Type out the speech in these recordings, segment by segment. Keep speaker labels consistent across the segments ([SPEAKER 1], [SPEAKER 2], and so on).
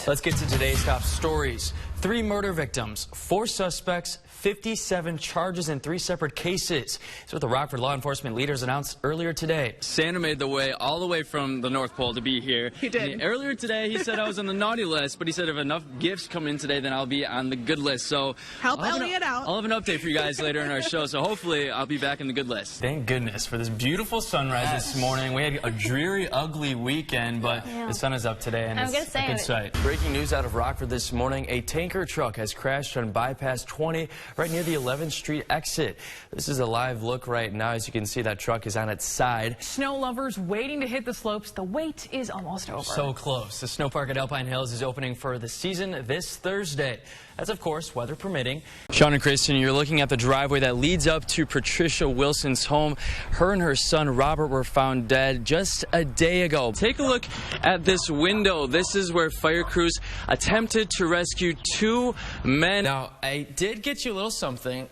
[SPEAKER 1] Let's get to today's top stories. 3 murder victims, 4 suspects, 57 charges in 3 separate cases. That's what the Rockford law enforcement leaders announced earlier today.
[SPEAKER 2] Santa made the way all the way from the North Pole to be here.
[SPEAKER 3] He did.
[SPEAKER 2] Earlier today, he said I was on the naughty list, but he said if enough gifts come in today, then I'll be on the good list. So
[SPEAKER 3] help Elliot out.
[SPEAKER 2] I'll have an update for you guys later in our show, so hopefully I'll be back in the good list.
[SPEAKER 1] Thank goodness for this beautiful sunrise this morning. We had a dreary, ugly weekend, but the sun is up today, and it's a good sight. Breaking news out of Rockford this morning, a tanker truck has crashed on bypass 20 right near the 11th Street exit. This is a live look right now. As you can see, that truck is on its side.
[SPEAKER 4] Snow lovers waiting to hit the slopes. The wait is almost over.
[SPEAKER 1] So close. The snow park at Alpine Hills is opening for the season this Thursday. That's, of course, weather permitting. Sean and Kristen, you're looking at the driveway that leads up to Patricia Wilson's home. Her and her son, Robert, were found dead just a day ago. Take a look at this window. This is where fire crews attempted to rescue 2 men. Now, I did get you a little something.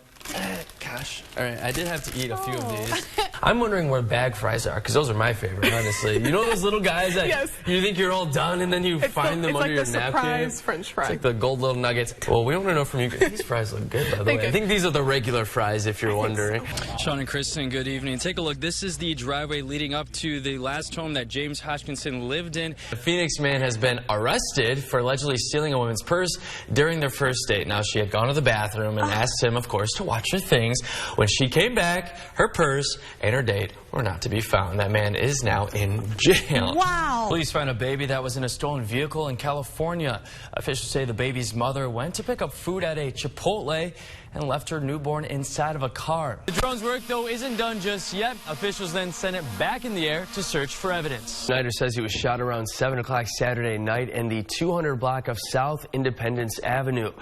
[SPEAKER 1] Gosh. All right, I did have to eat a few of these. I'm wondering where bag fries are, because those are my favorite, honestly. You know those little guys that you think you're all done, and then you find them under your napkin? It's like the surprise French fry. It's like the gold little nuggets. Well, we want to know from you. These fries look good, by the way. I think these are the regular fries, if you're wondering. Sean and Kristen, good evening. Take a look. This is the driveway leading up to the last home that James Hodgkinson lived in. The Phoenix man has been arrested for allegedly stealing a woman's purse during their first date. Now, she had gone to the bathroom and asked him, of course, to watch her things. When she came back, her purse and her date were not to be found. That man is now in jail.
[SPEAKER 3] Wow.
[SPEAKER 1] Police found a baby that was in a stolen vehicle in California. Officials say the baby's mother went to pick up food at a Chipotle and left her newborn inside of a car. The drone's work, though, isn't done just yet. Officials then sent it back in the air to search for evidence. Snyder says he was shot around 7 o'clock Saturday night in the 200 block of South Independence Avenue.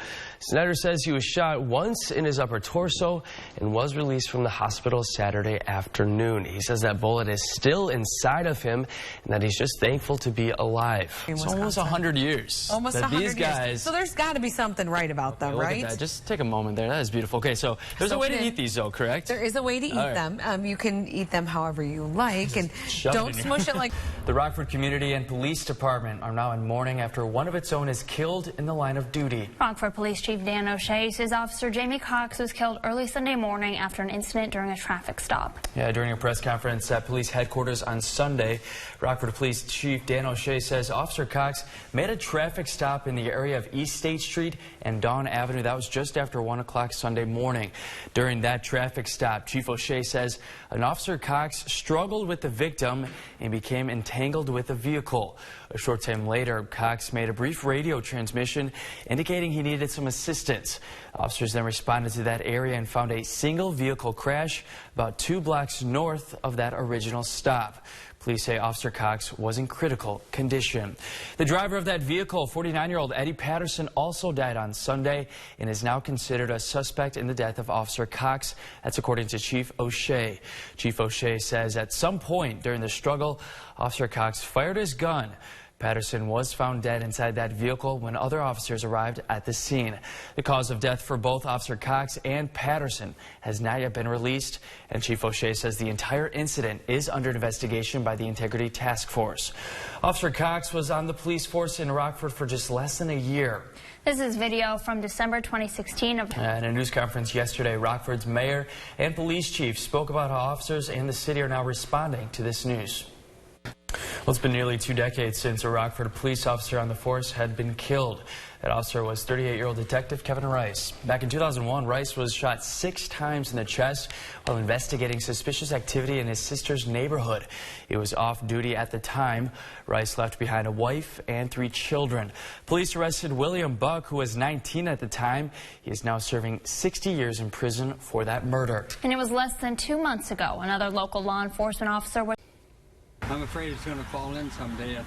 [SPEAKER 1] Snyder says he was shot once in his upper torso and was released from the hospital Saturday afternoon. He says that bullet is still inside of him and that he's just thankful to be alive. It's almost 100 years.
[SPEAKER 3] Almost 100 years. So there's got to be something right about them, right?
[SPEAKER 1] Look at that. Just take a moment there. That is beautiful. Okay, so there's a way to eat these, though, correct?
[SPEAKER 3] There is a way to eat them. You can eat them however you like, and don't smush it like...
[SPEAKER 1] The Rockford Community and Police Department are now in mourning after one of its own is killed in the line of duty.
[SPEAKER 5] Rockford Police Chief Dan O'Shea says Officer Jamie Cox was killed early Sunday morning after an incident during a traffic stop. Yeah, during a press conference at police headquarters on Sunday, Rockford Police Chief Dan O'Shea says Officer Cox made a traffic stop in the area of East State Street and Dawn Avenue. That was just after 1 o'clock Sunday morning. During that traffic stop, Chief O'Shea says an Officer Cox struggled with the victim and became entangled with the vehicle. A short time later, Cox made a brief radio transmission indicating he needed some assistance. Officers then responded to that area and found a single vehicle crash about 2 blocks north of that original stop. Police say Officer Cox was in critical condition. The driver of that vehicle, 49-year-old Eddie Patterson, also died on Sunday and is now considered a suspect in the death of Officer Cox. That's according to Chief O'Shea. Chief O'Shea says at some point during the struggle, Officer Cox fired his gun. Patterson was found dead inside that vehicle when other officers arrived at the scene. The cause of death for both Officer Cox and Patterson has not yet been released, and Chief O'Shea says the entire incident is under investigation by the Integrity Task Force. Officer Cox was on the police force in Rockford for just less than a year. This is video from December 2016.
[SPEAKER 1] At a news conference yesterday, Rockford's mayor and police chief spoke about how officers and the city are now responding to this news. Well, it's been nearly 2 decades since a Rockford police officer on the force had been killed. That officer was 38-year-old Detective Kevin Rice. Back in 2001, Rice was shot 6 times in the chest while investigating suspicious activity in his sister's neighborhood. He was off duty at the time. Rice left behind a wife and 3 children. Police arrested William Buck, who was 19 at the time. He is now serving 60 years in prison for that murder.
[SPEAKER 5] And it was less than 2 months ago. Another local law enforcement officer was...
[SPEAKER 6] I'm afraid it's going to fall in someday if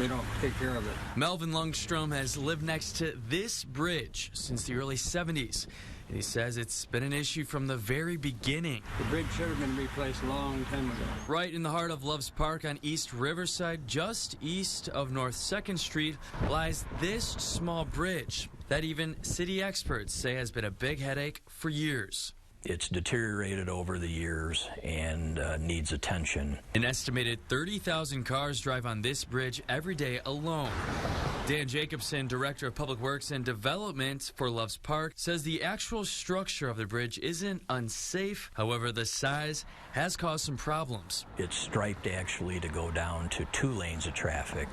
[SPEAKER 6] we don't take care of it.
[SPEAKER 1] Melvin Lundstrom has lived next to this bridge since the early 70s. And he says it's been an issue from the very beginning.
[SPEAKER 6] The bridge should have been replaced a long time ago.
[SPEAKER 1] Right in the heart of Loves Park on East Riverside, just east of North 2nd Street, lies this small bridge that even city experts say has been a big headache for years.
[SPEAKER 7] It's deteriorated over the years and needs attention.
[SPEAKER 1] An estimated 30,000 cars drive on this bridge every day alone. Dan Jacobson, Director of Public Works and Development for Loves Park, says the actual structure of the bridge isn't unsafe. However, the size has caused some problems.
[SPEAKER 7] It's striped actually to go down to 2 lanes of traffic,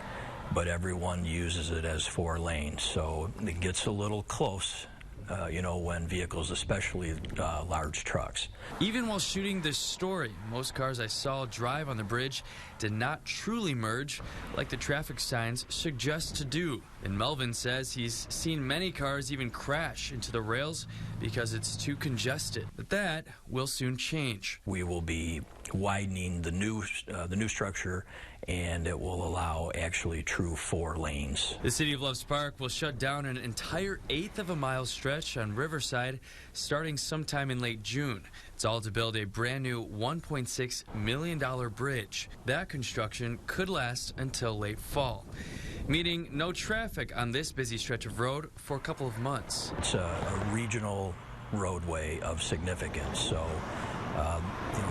[SPEAKER 7] but everyone uses it as 4 lanes, so it gets a little close. When vehicles, especially large trucks.
[SPEAKER 1] Even while shooting this story, most cars I saw drive on the bridge did not truly merge like the traffic signs suggest to do. And Melvin says he's seen many cars even crash into the rails because it's too congested. But that will soon change.
[SPEAKER 7] We will be widening the new structure, and it will allow actually true 4 lanes.
[SPEAKER 1] The City of Loves Park will shut down an entire 1/8 of a mile stretch on Riverside starting sometime in late June. It's all to build a brand new $1.6 million bridge. That construction could last until late fall, meaning no traffic on this busy stretch of road for a couple of months.
[SPEAKER 7] It's a regional roadway of significance, so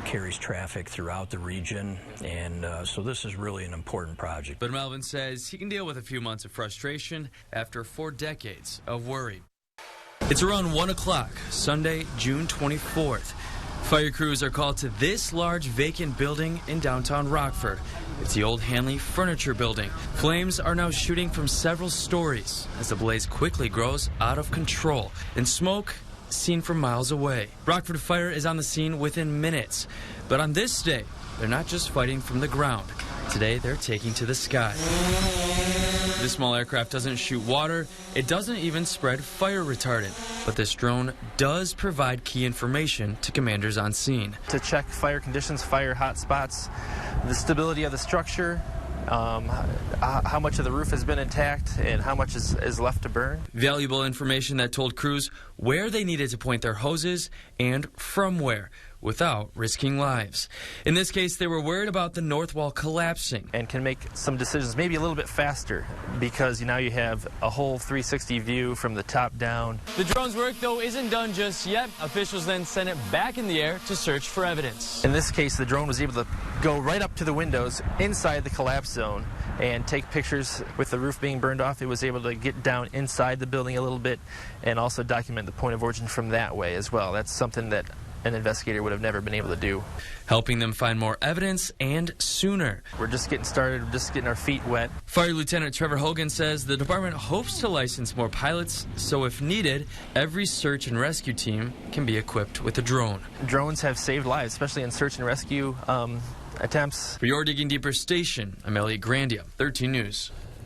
[SPEAKER 7] carries traffic throughout the region, and so this is really an important project.
[SPEAKER 1] But Melvin says he can deal with a few months of frustration after 4 decades of worry. It's around 1 o'clock, Sunday, June 24th. Fire crews are called to this large vacant building in downtown Rockford. It's the old Hanley Furniture Building. Flames are now shooting from several stories as the blaze quickly grows out of control, and smoke seen from miles away. Rockford Fire is on the scene within minutes. But on this day, they're not just fighting from the ground. Today, they're taking to the sky. This small aircraft doesn't shoot water. It doesn't even spread fire retardant. But this drone does provide key information to commanders on scene.
[SPEAKER 8] To check fire conditions, fire hot spots, the stability of the structure, how much of the roof has been intact and how much is left to burn.
[SPEAKER 1] Valuable information that told crews where they needed to point their hoses and from where, without risking lives. In this case, they were worried about the north wall collapsing.
[SPEAKER 8] And can make some decisions maybe a little bit faster because now you have a whole 360 view from the top down.
[SPEAKER 1] The drone's work, though, isn't done just yet. Officials then sent it back in the air to search for evidence.
[SPEAKER 8] In this case, the drone was able to go right up to the windows inside the collapse zone and take pictures. With the roof being burned off, it was able to get down inside the building a little bit and also document the point of origin from that way as well. That's something that an investigator would have never been able to do.
[SPEAKER 1] Helping them find more evidence and sooner.
[SPEAKER 8] We're just getting started, we're just getting our feet wet.
[SPEAKER 1] Fire Lieutenant Trevor Hogan says the department hopes to license more pilots, so if needed, every search and rescue team can be equipped with a drone.
[SPEAKER 8] Drones have saved lives, especially in search and rescue attempts.
[SPEAKER 1] For your Digging Deeper station, I'm Elliot Grandia, 13 News.